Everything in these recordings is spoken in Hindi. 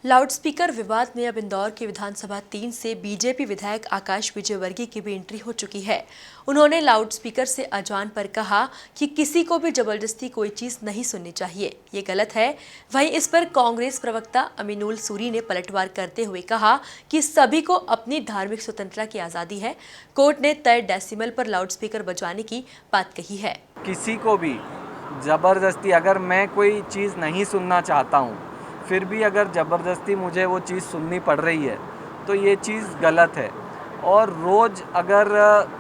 लाउडस्पीकर विवाद में अब इंदौर के विधानसभा 3 से बीजेपी विधायक आकाश विजयवर्गीय की भी एंट्री हो चुकी है। उन्होंने लाउडस्पीकर से अजान पर कहा कि किसी को भी जबरदस्ती कोई चीज नहीं सुननी चाहिए, ये गलत है। वहीं इस पर कांग्रेस प्रवक्ता अमीनुल सूरी ने पलटवार करते हुए कहा कि सभी को अपनी धार्मिक स्वतंत्रता की आजादी है। कोर्ट ने तय डेसिमल पर लाउडस्पीकर बजाने की बात कही है। किसी को भी जबरदस्ती, अगर मैं कोई चीज़ नहीं सुनना चाहता हूँ फिर भी अगर ज़बरदस्ती मुझे वो चीज़ सुननी पड़ रही है तो ये चीज़ गलत है। और रोज़ अगर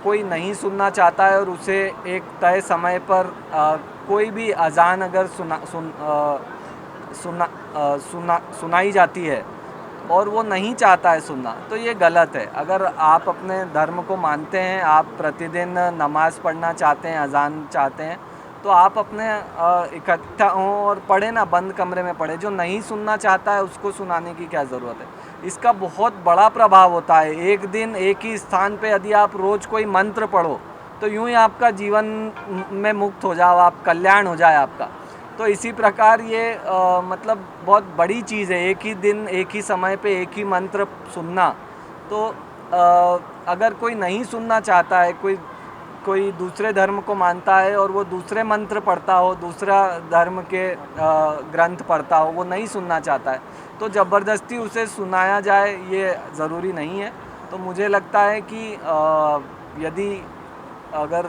कोई नहीं सुनना चाहता है और उसे एक तय समय पर कोई भी अजान अगर सुनाई जाती है और वो नहीं चाहता है सुनना, तो ये गलत है। अगर आप अपने धर्म को मानते हैं, आप प्रतिदिन नमाज़ पढ़ना चाहते हैं, अजान चाहते हैं, तो आप अपने इकट्ठा हों और पढ़े ना, बंद कमरे में पढ़े। जो नहीं सुनना चाहता है उसको सुनाने की क्या ज़रूरत है। इसका बहुत बड़ा प्रभाव होता है। एक दिन एक ही स्थान पे यदि आप रोज़ कोई मंत्र पढ़ो तो यूं ही आपका जीवन में मुक्त हो जाओ, आप कल्याण हो जाए आपका। तो इसी प्रकार ये मतलब बहुत बड़ी चीज़ है। एक ही दिन एक ही समय पे एक ही मंत्र सुनना। तो अगर कोई नहीं सुनना चाहता है, कोई दूसरे धर्म को मानता है और वो दूसरे मंत्र पढ़ता हो, दूसरा धर्म के ग्रंथ पढ़ता हो, वो नहीं सुनना चाहता है, तो ज़बरदस्ती उसे सुनाया जाए ये ज़रूरी नहीं है। तो मुझे लगता है कि यदि अगर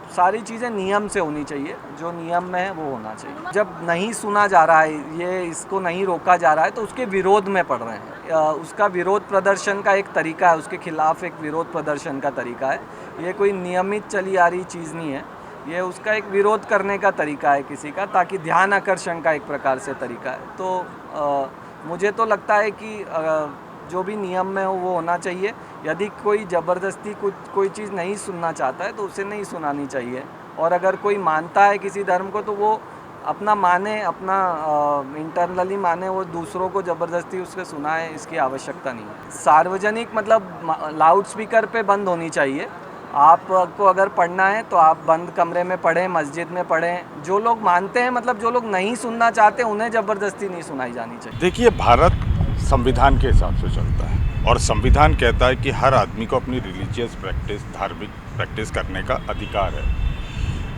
सारी चीज़ें नियम से होनी चाहिए, जो नियम में है वो होना चाहिए। जब नहीं सुना जा रहा है, ये इसको नहीं रोका जा रहा है, तो उसके विरोध में पढ़ रहे हैं। उसका विरोध प्रदर्शन का एक तरीका है, उसके खिलाफ एक विरोध प्रदर्शन का तरीका है। ये कोई नियमित चली आ रही चीज़ नहीं है, ये उसका एक विरोध करने का तरीका है किसी का, ताकि ध्यान आकर्षण का एक प्रकार से तरीका है। तो मुझे तो लगता है कि जो भी नियम में हो वो होना चाहिए। यदि कोई ज़बरदस्ती कोई चीज़ नहीं सुनना चाहता है तो उसे नहीं सुनानी चाहिए। और अगर कोई मानता है किसी धर्म को तो वो अपना माने, अपना इंटरनली माने, वो दूसरों को ज़बरदस्ती उसके सुनाए, इसकी आवश्यकता नहीं है। सार्वजनिक मतलब लाउड स्पीकर पे बंद होनी चाहिए। आपको अगर पढ़ना है तो आप बंद कमरे में पढ़ें, मस्जिद में पढ़ें। जो लोग मानते हैं, मतलब जो लोग नहीं सुनना चाहते, उन्हें ज़बरदस्ती नहीं सुनाई जानी चाहिए। देखिए, भारत संविधान के हिसाब से चलता है और संविधान कहता है कि हर आदमी को अपनी रिलीजियस प्रैक्टिस, धार्मिक प्रैक्टिस करने का अधिकार है।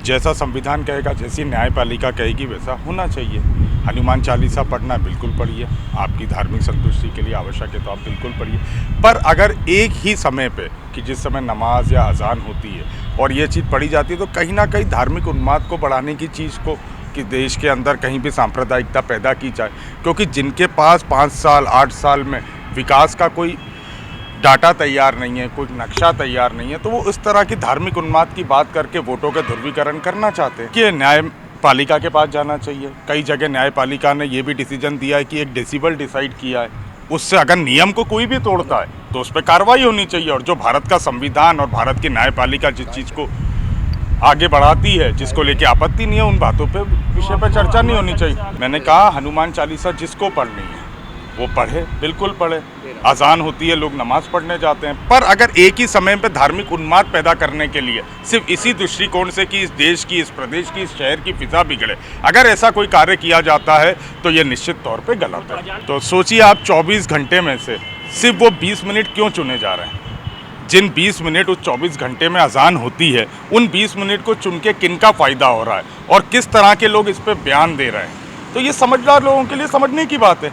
जैसा संविधान कहेगा, जैसी न्यायपालिका कहेगी वैसा होना चाहिए। हनुमान चालीसा पढ़ना बिल्कुल पढ़िए, आपकी धार्मिक संतुष्टि के लिए आवश्यक है तो आप बिल्कुल पढ़िए। पर अगर एक ही समय पे, कि जिस समय नमाज या अजान होती है और ये चीज़ पढ़ी जाती है, तो कहीं ना कहीं धार्मिक उन्माद को बढ़ाने की चीज़ को, कि देश के अंदर कहीं भी सांप्रदायिकता पैदा की जाए, क्योंकि जिनके पास 5 साल 8 साल में विकास का कोई डाटा तैयार नहीं है, कोई नक्शा तैयार नहीं है, तो वो इस तरह की धार्मिक उन्माद की बात करके वोटों का ध्रुवीकरण करना चाहते हैं। कि न्यायपालिका के पास जाना चाहिए। कई जगह न्यायपालिका ने ये भी डिसीजन दिया है कि एक डेसिबल डिसाइड किया है, उससे अगर नियम को कोई भी तोड़ता है तो उस पर कार्रवाई होनी चाहिए। और जो भारत का संविधान और भारत की न्यायपालिका जिस चीज़ को आगे बढ़ाती है, जिसको लेके आपत्ति नहीं है, उन बातों पे, विषय पे चर्चा नहीं होनी चाहिए। मैंने कहा हनुमान चालीसा जिसको पढ़नी है वो पढ़े, बिल्कुल पढ़े। अजान होती है, लोग नमाज पढ़ने जाते हैं। पर अगर एक ही समय पे धार्मिक उन्माद पैदा करने के लिए सिर्फ इसी दृष्टिकोण से कि इस देश की, इस प्रदेश की, इस शहर की फिजा बिगड़े, अगर ऐसा कोई कार्य किया जाता है तो ये निश्चित तौर पे गलत है। तो सोचिए, आप 24 घंटे में से सिर्फ वो 20 मिनट क्यों चुने जा रहे हैं? जिन 20 मिनट उस 24 घंटे में अजान होती है, उन 20 मिनट को चुन के किनका फ़ायदा हो रहा है और किस तरह के लोग इस पर बयान दे रहे हैं, तो ये समझदार लोगों के लिए समझने की बात है।